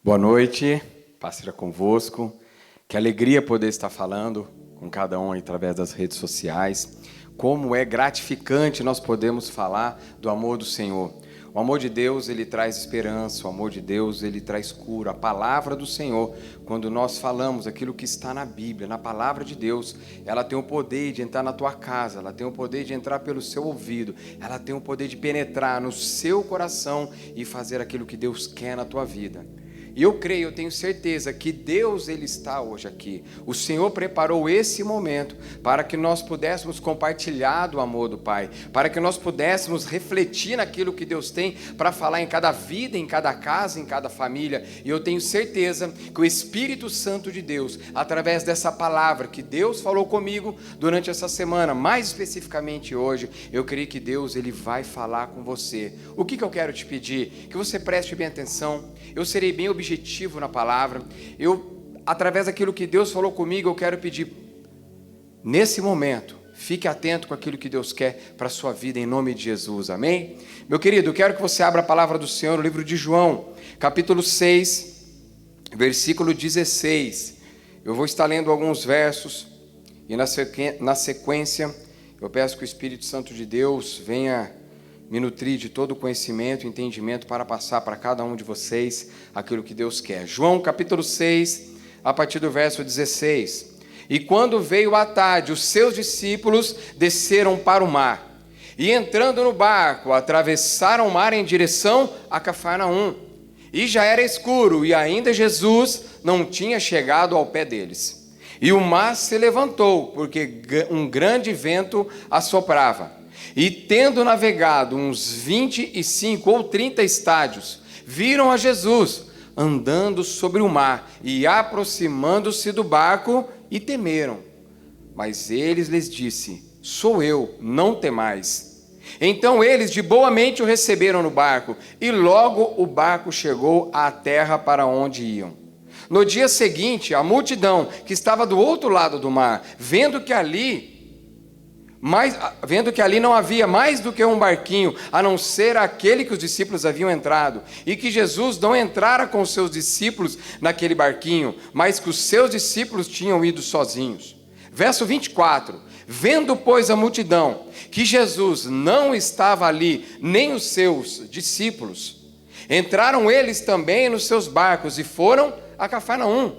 Boa noite, paz seja convosco. Que alegria poder estar falando com cada um através das redes sociais. Como é gratificante nós podemos falar do amor do Senhor. O amor de Deus, ele traz esperança, o amor de Deus, ele traz cura. A palavra do Senhor, quando nós falamos aquilo que está na Bíblia, na palavra de Deus, ela tem o poder de entrar na tua casa, ela tem o poder de entrar pelo seu ouvido, ela tem o poder de penetrar no seu coração e fazer aquilo que Deus quer na tua vida. E eu creio, eu tenho certeza que Deus, ele está hoje aqui. O Senhor preparou esse momento para que nós pudéssemos compartilhar do amor do Pai, para que nós pudéssemos refletir naquilo que Deus tem para falar em cada vida, em cada casa, em cada família. E eu tenho certeza que o Espírito Santo de Deus, através dessa palavra que Deus falou comigo durante essa semana, mais especificamente hoje, eu creio que Deus, ele vai falar com você. O que eu quero te pedir? Que você preste bem atenção. Eu serei bem objetivo na palavra. Através daquilo que Deus falou comigo, eu quero pedir, nesse momento, fique atento com aquilo que Deus quer para a sua vida, em nome de Jesus, amém? Meu querido, eu quero que você abra a palavra do Senhor no livro de João, capítulo 6, versículo 16. Eu vou estar lendo alguns versos, e na sequência, eu peço que o Espírito Santo de Deus venha me nutrir de todo o conhecimento e entendimento para passar para cada um de vocês aquilo que Deus quer. João capítulo 6, a partir do verso 16. E quando veio a tarde, os seus discípulos desceram para o mar, e entrando no barco, atravessaram o mar em direção a Cafarnaum. E já era escuro, e ainda Jesus não tinha chegado ao pé deles. E o mar se levantou, porque um grande vento assoprava. E tendo navegado uns 25 ou 30 estádios, viram a Jesus andando sobre o mar e aproximando-se do barco, e temeram. Mas ele lhes disse: sou eu, não temais. Então eles de boa mente o receberam no barco, e logo o barco chegou à terra para onde iam. No dia seguinte, a multidão que estava do outro lado do mar, vendo que ali não havia mais do que um barquinho, a não ser aquele que os discípulos haviam entrado, e que Jesus não entrara com os seus discípulos naquele barquinho, mas que os seus discípulos tinham ido sozinhos. Verso 24. Vendo, pois, a multidão, que Jesus não estava ali, nem os seus discípulos, entraram eles também nos seus barcos e foram a Cafarnaum,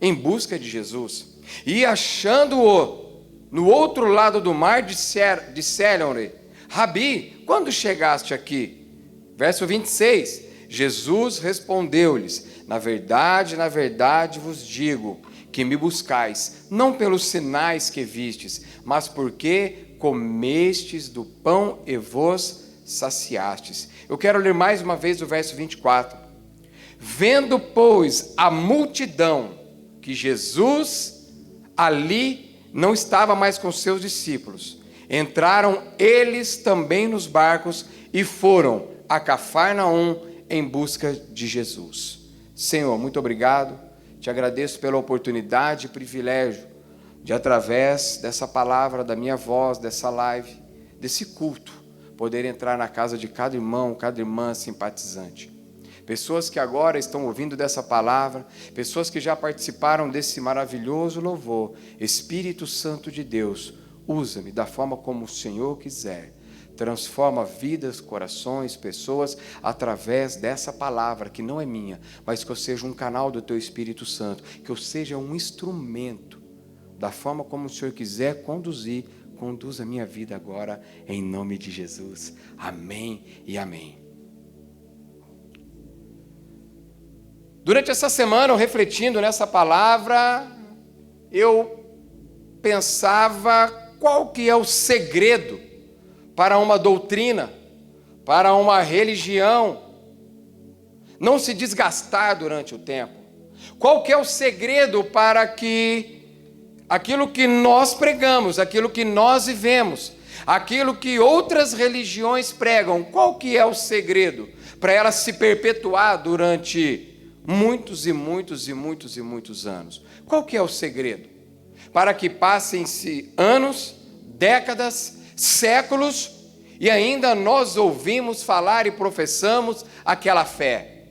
em busca de Jesus. E achando-o no outro lado do mar, disseram-lhe: Rabi, quando chegaste aqui? Verso 26, Jesus respondeu-lhes: na verdade vos digo, que me buscais, não pelos sinais que vistes, mas porque comestes do pão e vos saciastes. Eu quero ler mais uma vez o verso 24. Vendo, pois, a multidão, que Jesus ali não estava mais com seus discípulos, entraram eles também nos barcos e foram a Cafarnaum em busca de Jesus. Senhor, muito obrigado, te agradeço pela oportunidade e privilégio de, através dessa palavra, da minha voz, dessa live, desse culto, poder entrar na casa de cada irmão, cada irmã simpatizante. Pessoas que agora estão ouvindo dessa palavra, pessoas que já participaram desse maravilhoso louvor. Espírito Santo de Deus, usa-me da forma como o Senhor quiser. Transforma vidas, corações, pessoas, através dessa palavra que não é minha, mas que eu seja um canal do Teu Espírito Santo, que eu seja um instrumento, da forma como o Senhor quiser conduzir. Conduza a minha vida agora, em nome de Jesus. Amém e amém. Durante essa semana, refletindo nessa palavra, eu pensava qual que é o segredo para uma doutrina, para uma religião não se desgastar durante o tempo. Qual que é o segredo para que aquilo que nós pregamos, aquilo que nós vivemos, aquilo que outras religiões pregam, qual que é o segredo para ela se perpetuar durante muitos e muitos e muitos e muitos anos? Qual que é o segredo? Para que passem-se anos, décadas, séculos, e ainda nós ouvimos falar e professamos aquela fé.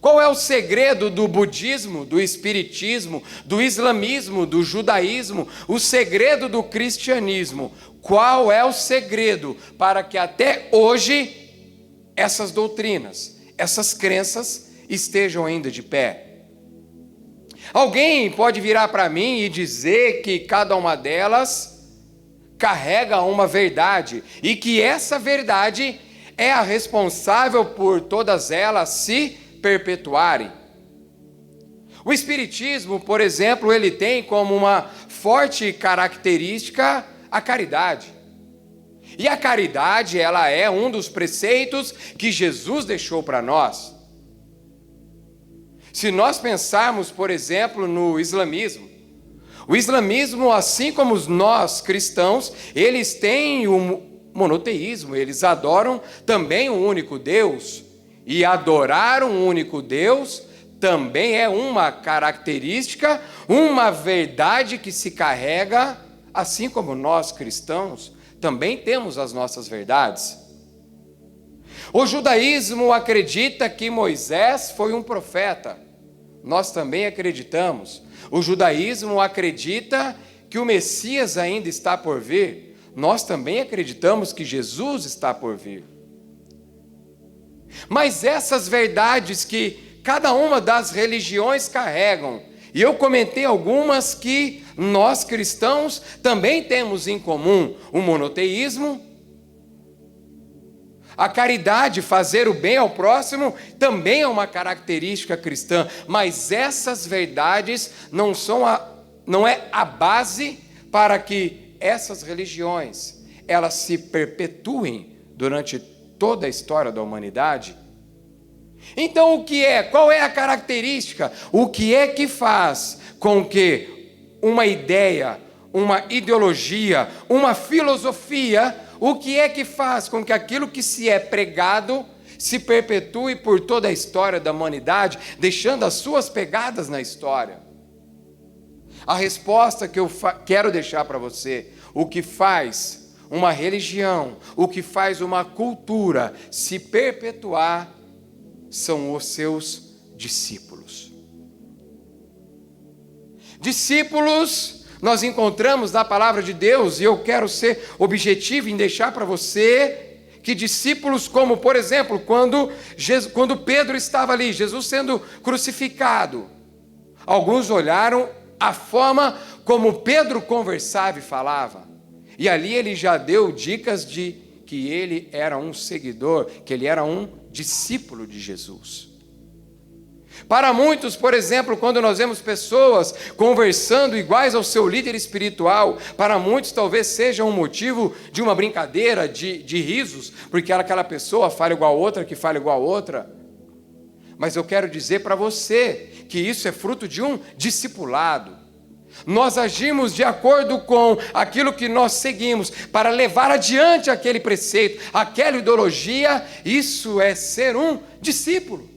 Qual é o segredo do budismo, do espiritismo, do islamismo, do judaísmo, o segredo do cristianismo? Qual é o segredo para que até hoje essas doutrinas, essas crenças estejam ainda de pé? Alguém pode virar para mim e dizer que cada uma delas carrega uma verdade e que essa verdade é a responsável por todas elas se perpetuarem. O espiritismo, por exemplo, ele tem como uma forte característica a caridade. E a caridade, ela é um dos preceitos que Jesus deixou para nós. Se nós pensarmos, por exemplo, no islamismo, o islamismo, assim como nós cristãos, eles têm o monoteísmo, eles adoram também um único Deus. E adorar um único Deus também é uma característica, uma verdade que se carrega, assim como nós cristãos também temos as nossas verdades. O judaísmo acredita que Moisés foi um profeta. Nós também acreditamos. O judaísmo acredita que o Messias ainda está por vir. Nós também acreditamos que Jesus está por vir. Mas essas verdades que cada uma das religiões carregam, e eu comentei algumas que nós cristãos também temos em comum: o monoteísmo, a caridade, fazer o bem ao próximo, também é uma característica cristã, mas essas verdades não é a base para que essas religiões elas se perpetuem durante toda a história da humanidade. Então qual é a característica? O que é que faz com que uma ideia, uma ideologia, uma filosofia, o que é que faz com que aquilo que se é pregado se perpetue por toda a história da humanidade, deixando as suas pegadas na história? A resposta que eu quero deixar para você: o que faz uma religião, o que faz uma cultura se perpetuar são os seus discípulos. Discípulos nós encontramos na palavra de Deus, e eu quero ser objetivo em deixar para você que discípulos como, por exemplo, quando Pedro estava ali, Jesus sendo crucificado, alguns olharam a forma como Pedro conversava e falava, e ali ele já deu dicas de que ele era um seguidor, que ele era um discípulo de Jesus. Para muitos, por exemplo, quando nós vemos pessoas conversando iguais ao seu líder espiritual, para muitos talvez seja um motivo de uma brincadeira, de risos, porque aquela pessoa fala igual a outra, que fala igual a outra. Mas eu quero dizer para você que isso é fruto de um discipulado. Nós agimos de acordo com aquilo que nós seguimos, para levar adiante aquele preceito, aquela ideologia. Isso é ser um discípulo.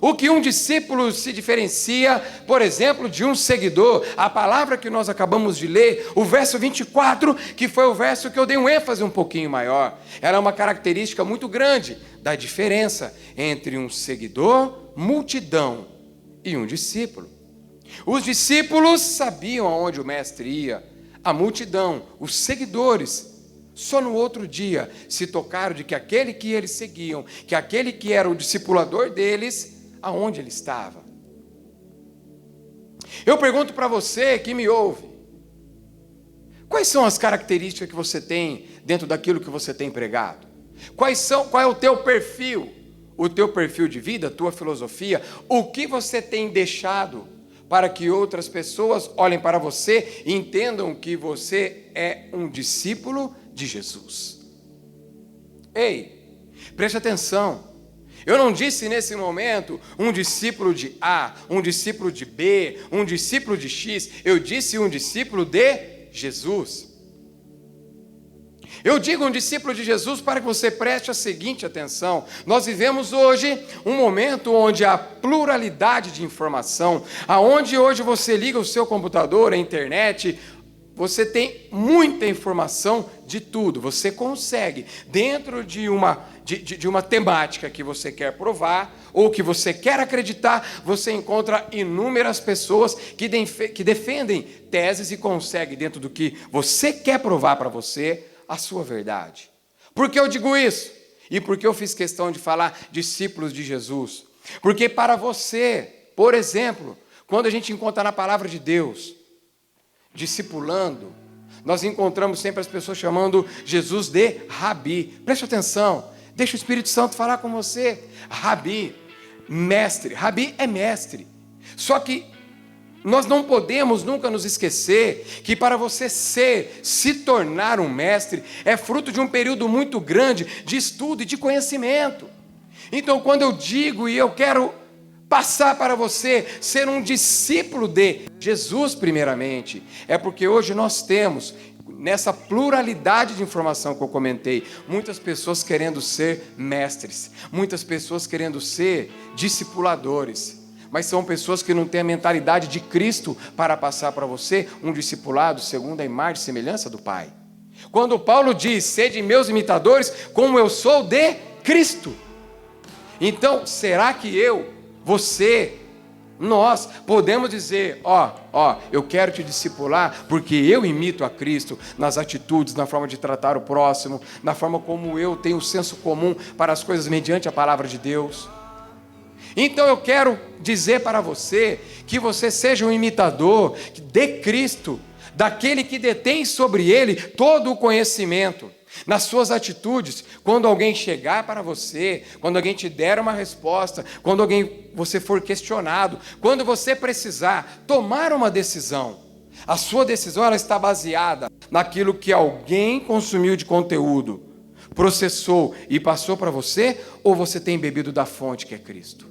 O que um discípulo se diferencia, por exemplo, de um seguidor? A palavra que nós acabamos de ler, o verso 24, que foi o verso que eu dei um ênfase um pouquinho maior. Ela é uma característica muito grande da diferença entre um seguidor, multidão, e um discípulo. Os discípulos sabiam aonde o mestre ia. A multidão, os seguidores, só no outro dia se tocaram de que aquele que eles seguiam, que aquele que era o discipulador deles, aonde ele estava. Eu pergunto para você que me ouve: quais são as características que você tem dentro daquilo que você tem pregado? Qual é o teu perfil? O teu perfil de vida, a tua filosofia? O que você tem deixado para que outras pessoas olhem para você e entendam que você é um discípulo de Jesus? Ei, preste atenção. Eu não disse nesse momento um discípulo de A, um discípulo de B, um discípulo de X. Eu disse um discípulo de Jesus. Eu digo um discípulo de Jesus para que você preste a seguinte atenção. Nós vivemos hoje um momento onde há pluralidade de informação, aonde hoje você liga o seu computador, a internet, você tem muita informação de tudo. Você consegue, dentro de uma temática que você quer provar ou que você quer acreditar, você encontra inúmeras pessoas que defendem teses e conseguem, dentro do que você quer provar para você, a sua verdade. Por que eu digo isso? E por que eu fiz questão de falar discípulos de Jesus? Porque para você, por exemplo, quando a gente encontra na palavra de Deus, discipulando, nós encontramos sempre as pessoas chamando Jesus de Rabi. Preste atenção, deixa o Espírito Santo falar com você. Rabi, mestre. Rabi é mestre. Só que nós não podemos nunca nos esquecer que para você se tornar um mestre, é fruto de um período muito grande de estudo e de conhecimento. Então, quando eu digo e eu quero passar para você ser um discípulo de Jesus primeiramente, é porque hoje nós temos, nessa pluralidade de informação que eu comentei, muitas pessoas querendo ser mestres, muitas pessoas querendo ser discipuladores, mas são pessoas que não têm a mentalidade de Cristo para passar para você um discipulado segundo a imagem e semelhança do Pai. Quando Paulo diz, sede meus imitadores, como eu sou de Cristo. Então, será que você, nós podemos dizer, eu quero te discipular porque eu imito a Cristo nas atitudes, na forma de tratar o próximo, na forma como eu tenho o senso comum para as coisas mediante a palavra de Deus. Então eu quero dizer para você que você seja um imitador de Cristo, daquele que detém sobre ele todo o conhecimento. Nas suas atitudes, quando alguém chegar para você, quando alguém te der uma resposta, quando você for questionado, quando você precisar tomar uma decisão, a sua decisão ela está baseada naquilo que alguém consumiu de conteúdo, processou e passou para você, ou você tem bebido da fonte que é Cristo?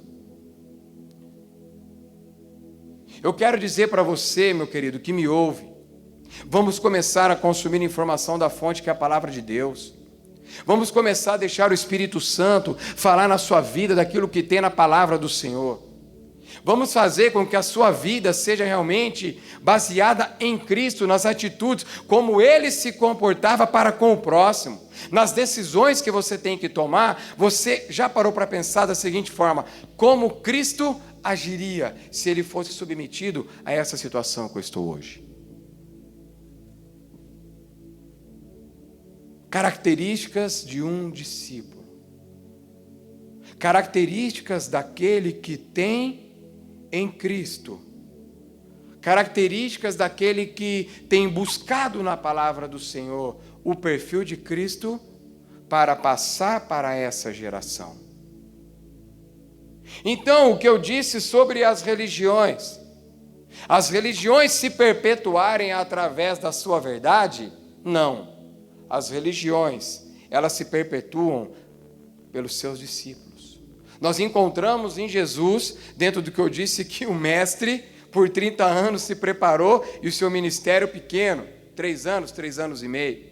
Eu quero dizer para você, meu querido, que me ouve, vamos começar a consumir informação da fonte que é a palavra de Deus. Vamos começar a deixar o Espírito Santo falar na sua vida daquilo que tem na palavra do Senhor. Vamos fazer com que a sua vida seja realmente baseada em Cristo, nas atitudes, como Ele se comportava para com o próximo. Nas decisões que você tem que tomar, você já parou para pensar da seguinte forma: como Cristo agiria se Ele fosse submetido a essa situação que eu estou hoje? Características de um discípulo. Características daquele que tem em Cristo. Características daquele que tem buscado na palavra do Senhor o perfil de Cristo para passar para essa geração. Então, o que eu disse sobre as religiões se perpetuarem através da sua verdade? Não. As religiões, elas se perpetuam pelos seus discípulos. Nós encontramos em Jesus, dentro do que eu disse, que o mestre, por 30 anos, se preparou e o seu ministério pequeno, 3 anos e meio.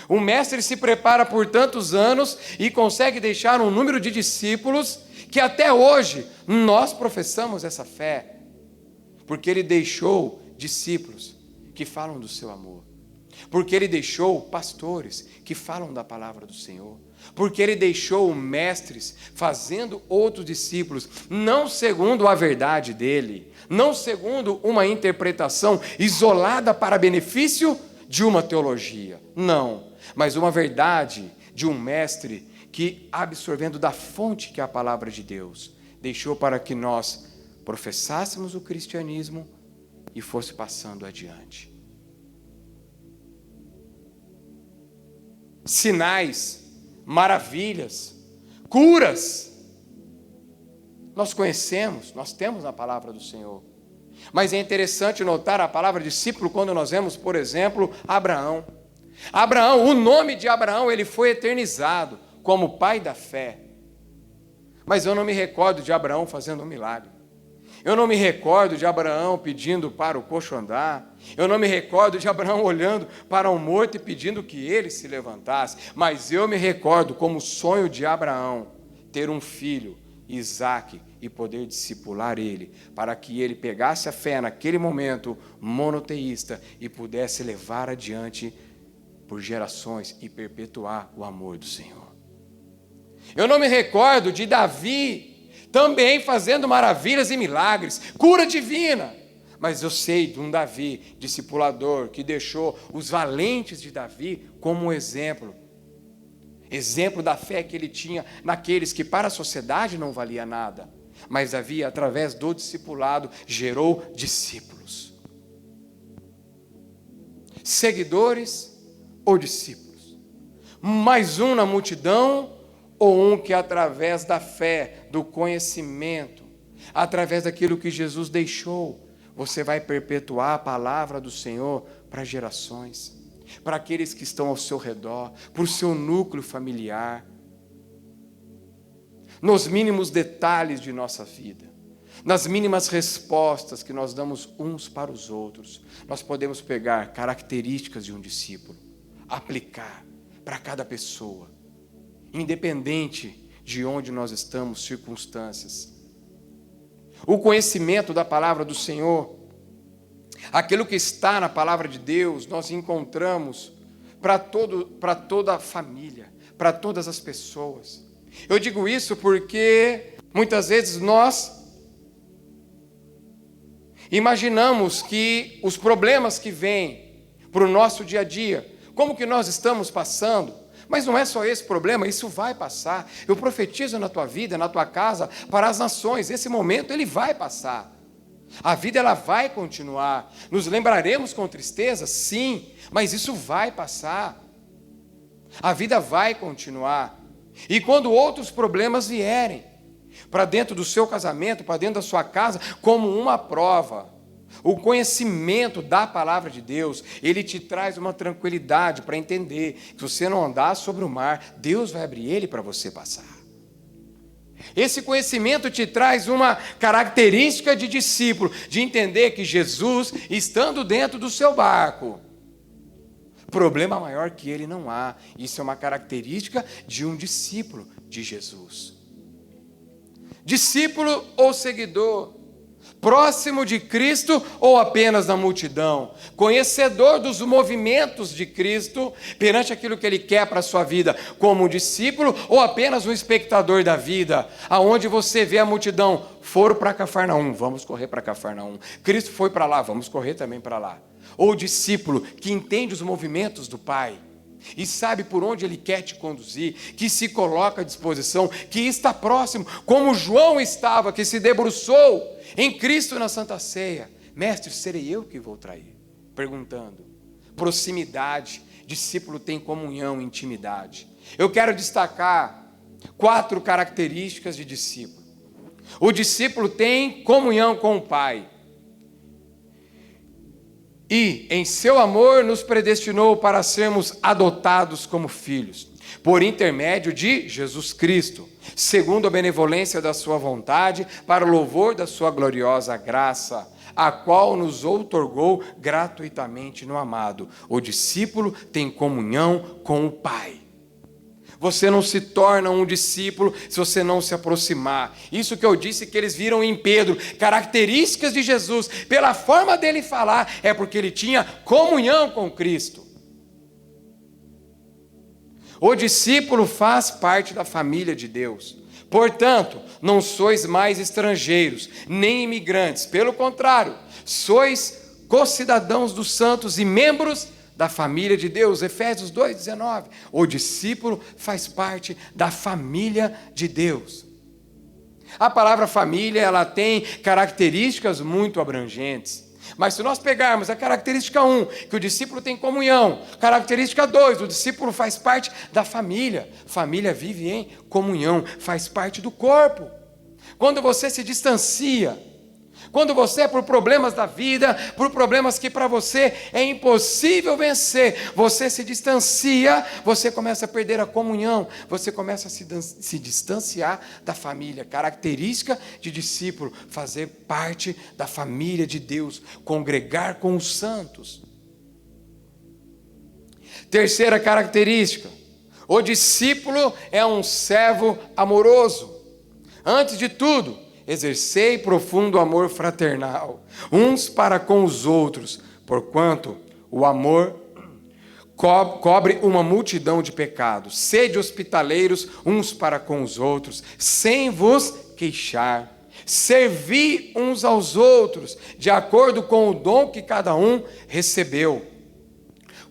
O mestre se prepara por tantos anos e consegue deixar um número de discípulos que até hoje nós professamos essa fé, porque ele deixou discípulos que falam do seu amor. Porque ele deixou pastores que falam da palavra do Senhor. Porque ele deixou mestres fazendo outros discípulos, não segundo a verdade dele, não segundo uma interpretação isolada para benefício de uma teologia. Não, mas uma verdade de um mestre que, absorvendo da fonte que é a palavra de Deus, deixou para que nós professássemos o cristianismo e fosse passando adiante. Sinais, maravilhas, curas, nós conhecemos, nós temos na palavra do Senhor. Mas é interessante notar a palavra discípulo quando nós vemos, por exemplo, Abraão. Abraão, o nome de Abraão, ele foi eternizado como pai da fé. Mas eu não me recordo de Abraão fazendo um milagre. Eu não me recordo de Abraão pedindo para o coxo andar. Eu não me recordo de Abraão olhando para um morto e pedindo que ele se levantasse. Mas eu me recordo como sonho de Abraão ter um filho Isaac e poder discipular ele, para que ele pegasse a fé naquele momento monoteísta e pudesse levar adiante por gerações e perpetuar o amor do Senhor. Eu não me recordo de Davi também fazendo maravilhas e milagres, cura divina, mas eu sei de um Davi discipulador que deixou os valentes de Davi como um exemplo da fé que ele tinha naqueles que para a sociedade não valia nada, mas Davi, através do discipulado, gerou discípulos. Seguidores ou discípulos? Mais um na multidão ou um que através da fé, do conhecimento, através daquilo que Jesus deixou, você vai perpetuar a palavra do Senhor para gerações, para aqueles que estão ao seu redor, para o seu núcleo familiar, nos mínimos detalhes de nossa vida, nas mínimas respostas que nós damos uns para os outros, nós podemos pegar características de um discípulo, aplicar para cada pessoa, independente de onde nós estamos, circunstâncias. O conhecimento da palavra do Senhor, aquilo que está na palavra de Deus, nós encontramos para toda a família, para todas as pessoas. Eu digo isso porque muitas vezes nós imaginamos que os problemas que vêm para o nosso dia a dia, como que nós estamos passando, mas não é só esse problema, isso vai passar. Eu profetizo na tua vida, na tua casa, para as nações, esse momento ele vai passar. A vida ela vai continuar. Nos lembraremos com tristeza? Sim, mas isso vai passar. A vida vai continuar. E quando outros problemas vierem para dentro do seu casamento, para dentro da sua casa, como uma prova, o conhecimento da palavra de Deus, ele te traz uma tranquilidade para entender que se você não andar sobre o mar, Deus vai abrir ele para você passar. Esse conhecimento te traz uma característica de discípulo, de entender que Jesus, estando dentro do seu barco, problema maior que ele não há. Isso é uma característica de um discípulo de Jesus. Discípulo ou seguidor, próximo de Cristo ou apenas na multidão, conhecedor dos movimentos de Cristo perante aquilo que Ele quer para a sua vida, como um discípulo ou apenas um espectador da vida, aonde você vê a multidão, foram para Cafarnaum, vamos correr para Cafarnaum, Cristo foi para lá, vamos correr também para lá, ou discípulo que entende os movimentos do Pai, e sabe por onde Ele quer te conduzir, que se coloca à disposição, que está próximo, como João estava, que se debruçou em Cristo na Santa Ceia. Mestre, serei eu que vou trair? Perguntando. Proximidade, discípulo tem comunhão, intimidade. Eu quero destacar 4 características de discípulo. O discípulo tem comunhão com o Pai. E, em seu amor, nos predestinou para sermos adotados como filhos, por intermédio de Jesus Cristo, segundo a benevolência da sua vontade, para o louvor da sua gloriosa graça, a qual nos outorgou gratuitamente no amado. O discípulo tem comunhão com o Pai. Você não se torna um discípulo se você não se aproximar. Isso que eu disse que eles viram em Pedro, características de Jesus, pela forma dele falar, é porque ele tinha comunhão com Cristo. O discípulo faz parte da família de Deus. Portanto, não sois mais estrangeiros, nem imigrantes. Pelo contrário, sois co-cidadãos dos santos e membros da família de Deus. Efésios 2,19. O discípulo faz parte da família de Deus. A palavra família, ela tem características muito abrangentes. Mas se nós pegarmos a característica 1, que o discípulo tem comunhão, característica 2, o discípulo faz parte da família. Família vive em comunhão, faz parte do corpo. Quando você se distancia, quando você, por problemas da vida, por problemas que para você é impossível vencer, você se distancia, você começa a perder a comunhão, você começa a se distanciar da família. Característica de discípulo, fazer parte da família de Deus, congregar com os santos. Terceira característica, o discípulo é um servo amoroso. Antes de tudo, exercei profundo amor fraternal, uns para com os outros, porquanto o amor cobre uma multidão de pecados. Sede hospitaleiros uns para com os outros, sem vos queixar. Servi uns aos outros, de acordo com o dom que cada um recebeu,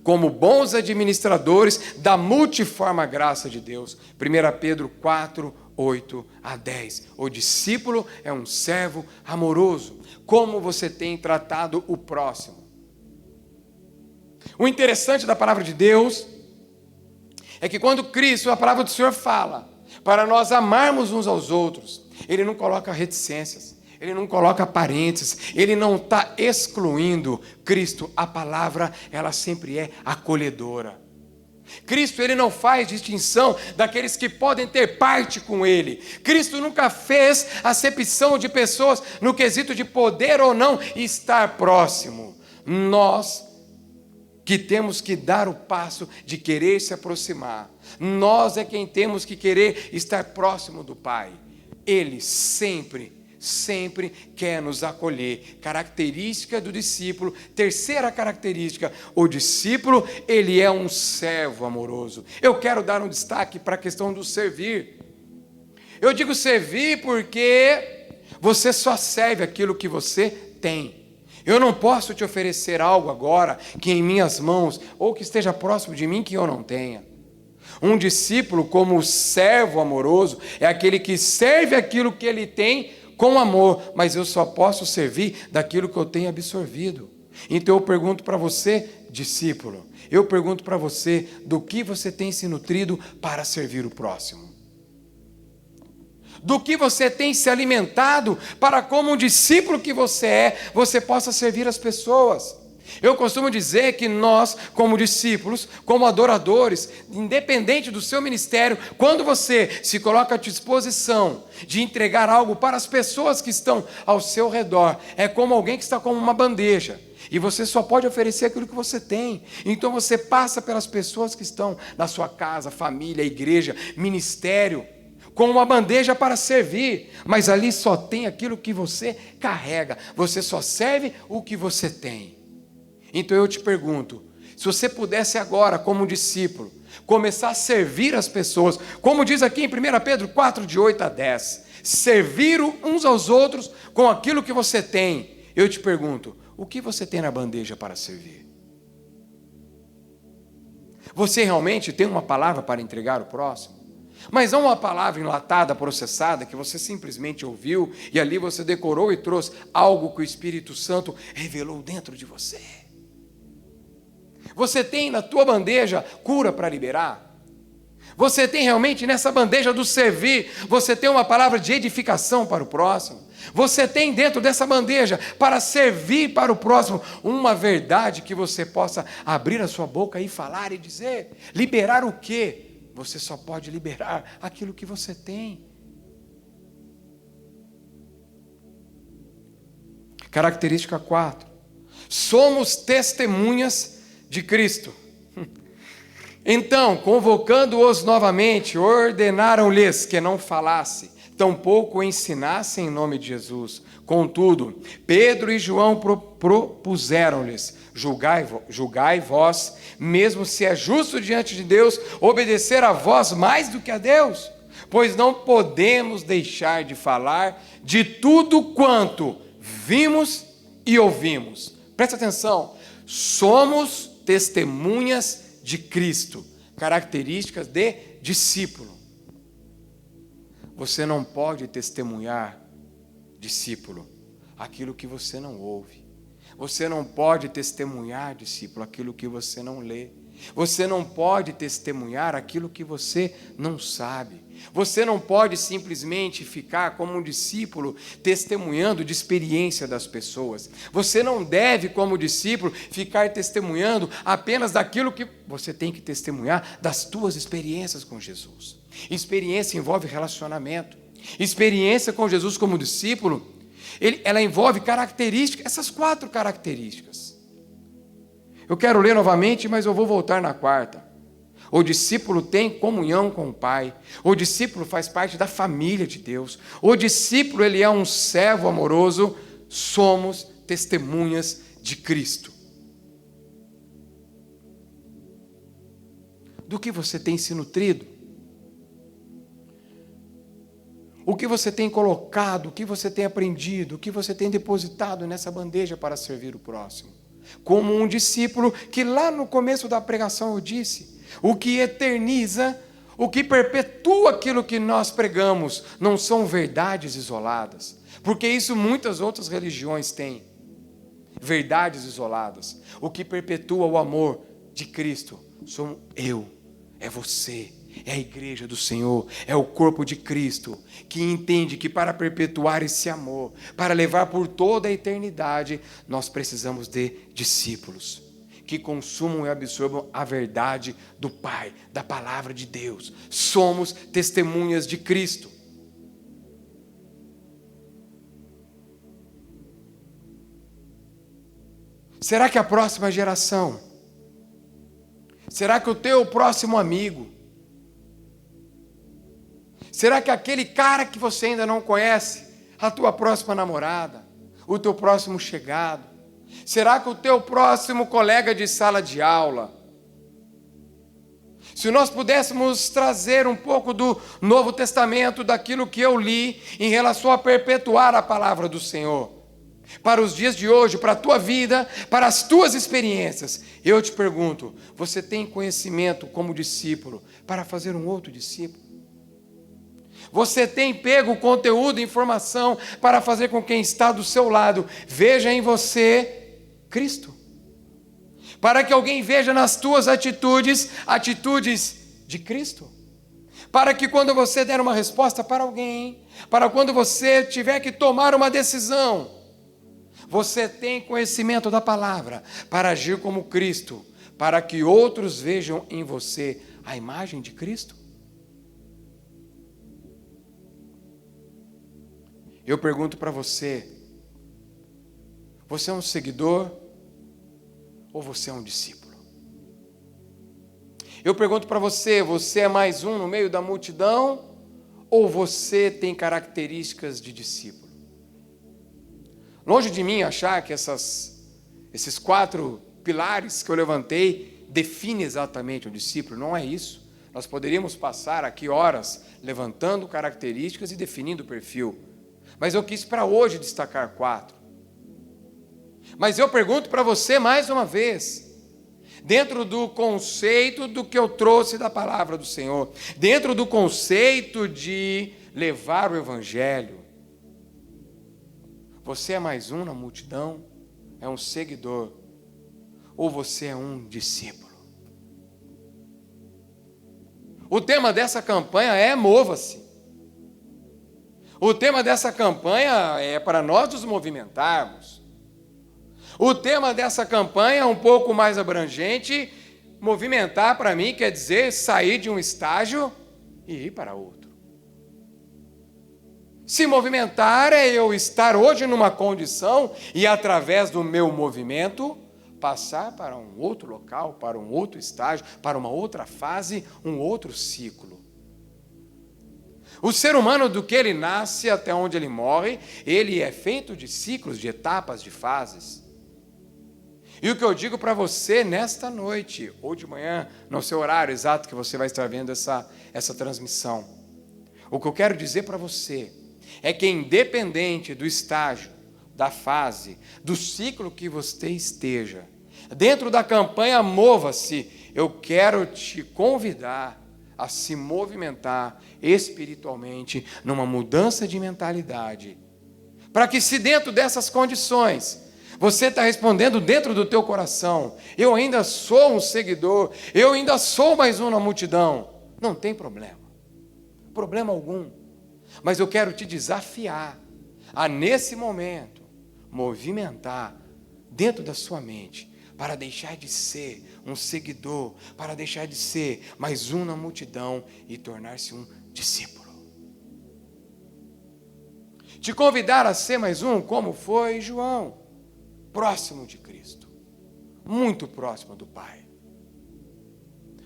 como bons administradores da multiforme graça de Deus. 1 Pedro 4, 8 a 10. O discípulo é um servo amoroso. Como você tem tratado o próximo? O interessante da palavra de Deus é que quando Cristo, a palavra do Senhor fala para nós amarmos uns aos outros, Ele não coloca reticências, Ele não coloca parênteses, Ele não está excluindo Cristo. A palavra, ela sempre é acolhedora. Cristo, Ele não faz distinção daqueles que podem ter parte com Ele. Cristo nunca fez acepção de pessoas no quesito de poder ou não estar próximo. Nós que temos que dar o passo de querer se aproximar. Nós é quem temos que querer estar próximo do Pai. Ele sempre quer nos acolher. Característica do discípulo. Terceira característica, o discípulo, ele é um servo amoroso. Eu quero dar um destaque para a questão do servir. Eu digo servir porque você só serve aquilo que você tem. Eu não posso te oferecer algo agora que em minhas mãos, ou que esteja próximo de mim, que eu não tenha. Um discípulo, como servo amoroso, é aquele que serve aquilo que ele tem com amor, mas eu só posso servir daquilo que eu tenho absorvido. Então eu pergunto para você, discípulo, eu pergunto para você, do que você tem se nutrido para servir o próximo? Do que você tem se alimentado para, como um discípulo que você é, você possa servir as pessoas? Eu costumo dizer que nós, como discípulos, como adoradores, independente do seu ministério, quando você se coloca à disposição de entregar algo para as pessoas que estão ao seu redor, é como alguém que está com uma bandeja, e você só pode oferecer aquilo que você tem. Então você passa pelas pessoas que estão na sua casa, família, igreja, ministério, com uma bandeja para servir, mas ali só tem aquilo que você carrega, você só serve o que você tem. Então eu te pergunto, se você pudesse agora, como discípulo, começar a servir as pessoas, como diz aqui em 1 Pedro 4, de 8 a 10, servir uns aos outros com aquilo que você tem, eu te pergunto, o que você tem na bandeja para servir? Você realmente tem uma palavra para entregar ao próximo? Mas não uma palavra enlatada, processada, que você simplesmente ouviu e ali você decorou e trouxe algo que o Espírito Santo revelou dentro de você. Você tem na tua bandeja cura para liberar? Você tem realmente nessa bandeja do servir, você tem uma palavra de edificação para o próximo? Você tem dentro dessa bandeja, para servir para o próximo, uma verdade que você possa abrir a sua boca e falar e dizer? Liberar o quê? Você só pode liberar aquilo que você tem. Característica 4. Somos testemunhas de Cristo. Então, convocando-os novamente, ordenaram-lhes que não falasse, tampouco ensinassem em nome de Jesus. Contudo, Pedro e João propuseram-lhes: julgai vós, mesmo se é justo diante de Deus, obedecer a vós mais do que a Deus, pois não podemos deixar de falar de tudo quanto vimos e ouvimos. Presta atenção, somos testemunhas de Cristo, características de discípulo. Você não pode testemunhar, discípulo, aquilo que você não ouve. Você não pode testemunhar, discípulo, aquilo que você não lê. Você não pode testemunhar aquilo que você não sabe. Você não pode simplesmente ficar como um discípulo testemunhando de experiência das pessoas. Você não deve, como discípulo, ficar testemunhando apenas daquilo que você tem que testemunhar das tuas experiências com Jesus. Experiência envolve relacionamento. Experiência com Jesus como discípulo, ela envolve características, essas 4 características. Eu quero ler novamente, mas eu vou voltar na 4ª. O discípulo tem comunhão com o Pai. O discípulo faz parte da família de Deus. O discípulo, ele é um servo amoroso. Somos testemunhas de Cristo. Do que você tem se nutrido? O que você tem colocado, o que você tem aprendido, o que você tem depositado nessa bandeja para servir o próximo? Como um discípulo que lá no começo da pregação eu disse, o que eterniza, o que perpetua aquilo que nós pregamos, não são verdades isoladas, porque isso muitas outras religiões têm, verdades isoladas. O que perpetua o amor de Cristo sou eu, é você, é a igreja do Senhor, é o corpo de Cristo, que entende que para perpetuar esse amor, para levar por toda a eternidade, nós precisamos de discípulos que consumam e absorvam a verdade do Pai, da palavra de Deus. Somos testemunhas de Cristo. Será que a próxima geração, será que o teu próximo amigo, será que aquele cara que você ainda não conhece, a tua próxima namorada, o teu próximo chegado, será que o teu próximo colega de sala de aula, se nós pudéssemos trazer um pouco do Novo Testamento, daquilo que eu li, em relação a perpetuar a palavra do Senhor, para os dias de hoje, para a tua vida, para as tuas experiências, eu te pergunto, você tem conhecimento como discípulo para fazer um outro discípulo? Você tem pego conteúdo e informação para fazer com quem está do seu lado veja em você Cristo? Para que alguém veja nas tuas atitudes, atitudes de Cristo? Para que quando você der uma resposta para alguém, para quando você tiver que tomar uma decisão, você tem conhecimento da palavra para agir como Cristo, para que outros vejam em você a imagem de Cristo? Eu pergunto para você, você é um seguidor ou você é um discípulo? Eu pergunto para você, você é mais um no meio da multidão ou você tem características de discípulo? Longe de mim achar que esses 4 pilares que eu levantei definem exatamente um discípulo, não é isso. Nós poderíamos passar aqui horas levantando características e definindo o perfil. Mas eu quis para hoje destacar 4. Mas eu pergunto para você mais uma vez, dentro do conceito do que eu trouxe da palavra do Senhor, dentro do conceito de levar o Evangelho, você é mais um na multidão, é um seguidor, ou você é um discípulo? O tema dessa campanha é Mova-se. O tema dessa campanha é para nós nos movimentarmos. O tema dessa campanha é um pouco mais abrangente. Movimentar, para mim, quer dizer sair de um estágio e ir para outro. Se movimentar é eu estar hoje numa condição e, através do meu movimento, passar para um outro local, para um outro estágio, para uma outra fase, um outro ciclo. O ser humano, do que ele nasce até onde ele morre, ele é feito de ciclos, de etapas, de fases. E o que eu digo para você nesta noite, ou de manhã, no seu horário exato que você vai estar vendo essa transmissão, o que eu quero dizer para você é que, independente do estágio, da fase, do ciclo que você esteja, dentro da campanha Mova-se, eu quero te convidar a se movimentar espiritualmente numa mudança de mentalidade, para que, se dentro dessas condições você está respondendo dentro do teu coração, eu ainda sou um seguidor, eu ainda sou mais um na multidão, não tem problema algum, mas eu quero te desafiar a, nesse momento, movimentar dentro da sua mente, para deixar de ser um seguidor, para deixar de ser mais um na multidão e tornar-se um discípulo. Te convidar a ser mais um, como foi João, próximo de Cristo, muito próximo do Pai.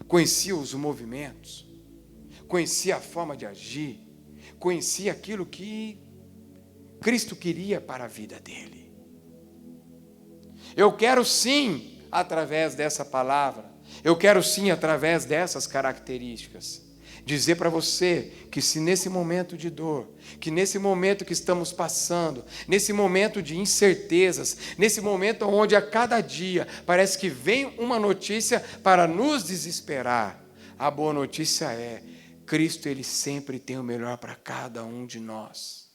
conhecia os movimentos, conhecia a forma de agir, conhecia aquilo que Cristo queria para a vida dele. Eu quero sim, através dessa palavra, eu quero sim, através dessas características, dizer para você que se nesse momento de dor, que nesse momento que estamos passando, nesse momento de incertezas, nesse momento onde a cada dia parece que vem uma notícia para nos desesperar, a boa notícia é, Cristo, Ele sempre tem o melhor para cada um de nós.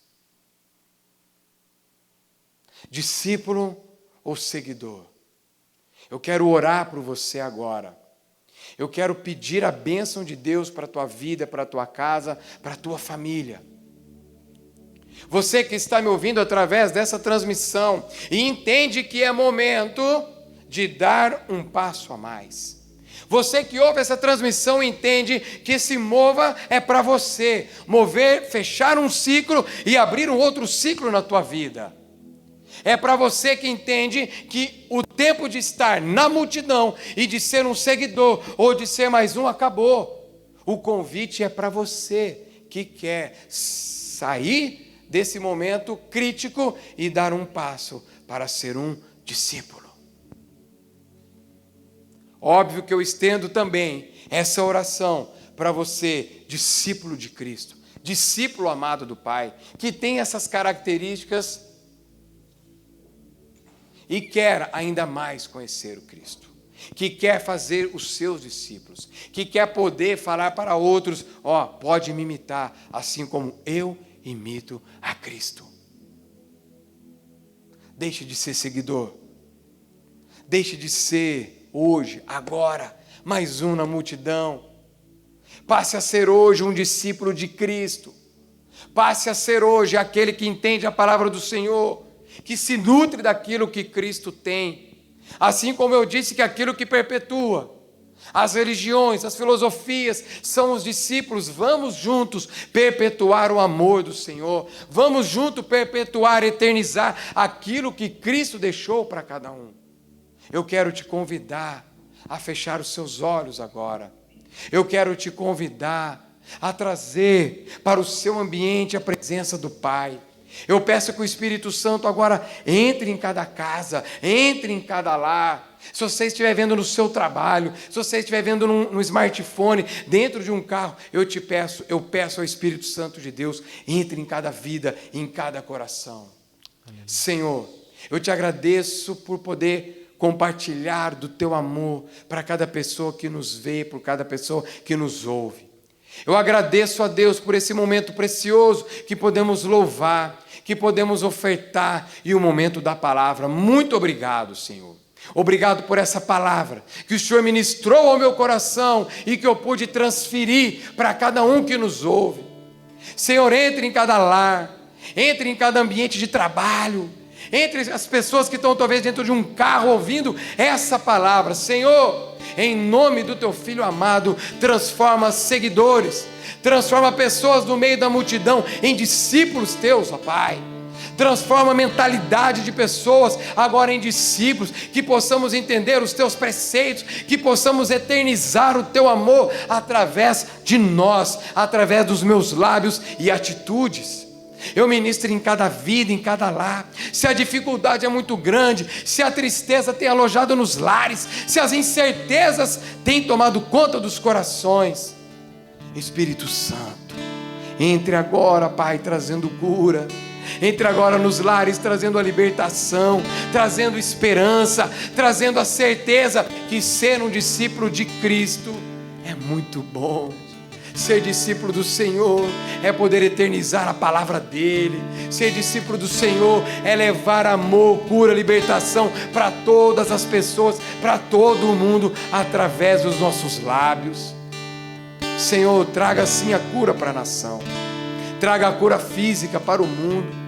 Discípulo ou seguidor? Eu quero orar por você agora. Eu quero pedir a bênção de Deus para a tua vida, para a tua casa, para a tua família. Você que está me ouvindo através dessa transmissão e entende que é momento de dar um passo a mais. Você que ouve essa transmissão entende que esse mova é para você. Mover, fechar um ciclo e abrir um outro ciclo na tua vida. É para você que entende que o tempo de estar na multidão e de ser um seguidor ou de ser mais um acabou. O convite é para você que quer sair desse momento crítico e dar um passo para ser um discípulo. Óbvio que eu estendo também essa oração para você, discípulo de Cristo, discípulo amado do Pai, que tem essas características e quer ainda mais conhecer o Cristo, que quer fazer os seus discípulos, que quer poder falar para outros, pode me imitar, assim como eu imito a Cristo. Deixe de ser seguidor, deixe de ser hoje, agora, mais um na multidão. Passe a ser hoje um discípulo de Cristo. Passe a ser hoje aquele que entende a palavra do Senhor, que se nutre daquilo que Cristo tem. Assim como eu disse que aquilo que perpetua as religiões, as filosofias, são os discípulos. Vamos juntos perpetuar o amor do Senhor. Vamos juntos perpetuar, eternizar aquilo que Cristo deixou para cada um. Eu quero te convidar a fechar os seus olhos agora. Eu quero te convidar a trazer para o seu ambiente a presença do Pai. Eu peço que o Espírito Santo agora entre em cada casa, entre em cada lar. Se você estiver vendo no seu trabalho, se você estiver vendo no smartphone, dentro de um carro, eu peço ao Espírito Santo de Deus, entre em cada vida, em cada coração. Amém. Senhor, eu te agradeço por poder compartilhar do teu amor para cada pessoa que nos vê, por cada pessoa que nos ouve. Eu agradeço a Deus por esse momento precioso que podemos louvar, que podemos ofertar e o momento da palavra. Muito obrigado, Senhor. Obrigado por essa palavra que o Senhor ministrou ao meu coração e que eu pude transferir para cada um que nos ouve. Senhor, entre em cada lar, entre em cada ambiente de trabalho, entre as pessoas que estão talvez dentro de um carro ouvindo essa palavra. Senhor, em nome do teu Filho amado, transforma seguidores, transforma pessoas no meio da multidão em discípulos teus, ó Pai. Transforma a mentalidade de pessoas agora em discípulos, que possamos entender os teus preceitos, que possamos eternizar o teu amor através de nós, através dos meus lábios e atitudes. Eu ministro em cada vida, em cada lar. Se a dificuldade é muito grande, se a tristeza tem alojado nos lares, se as incertezas têm tomado conta dos corações, Espírito Santo, entre agora, Pai, trazendo cura. Entre agora nos lares, trazendo a libertação, trazendo esperança, trazendo a certeza que ser um discípulo de Cristo é muito bom. Ser discípulo do Senhor é poder eternizar a palavra dEle. Ser discípulo do Senhor é levar amor, cura, libertação para todas as pessoas, para todo o mundo, através dos nossos lábios. Senhor, traga sim a cura para a nação. Traga a cura física para o mundo.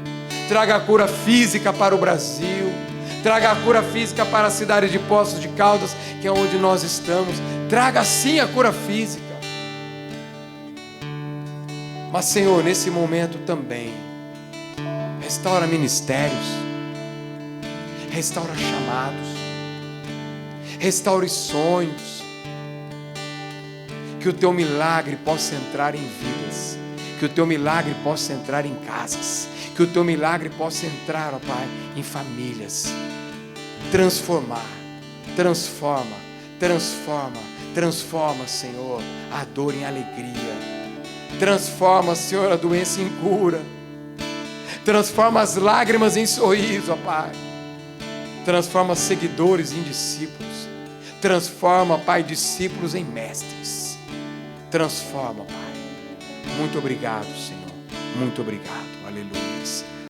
Traga a cura física para o Brasil. Traga a cura física para a cidade de Poços de Caldas, que é onde nós estamos. Traga sim a cura física. Mas, Senhor, nesse momento também, restaura ministérios, restaura chamados, restaure sonhos, Que o teu milagre possa entrar em vidas. Que o teu milagre possa entrar em casas. Que o teu milagre possa entrar, ó Pai, em famílias. Transformar, transforma, transforma, transforma, Senhor, a dor em alegria. Transforma, Senhor, a doença em cura. Transforma as lágrimas em sorriso, ó Pai. Transforma seguidores em discípulos. Transforma, Pai, discípulos em mestres. Transforma, Pai. Muito obrigado, Senhor. Muito obrigado. Aleluia.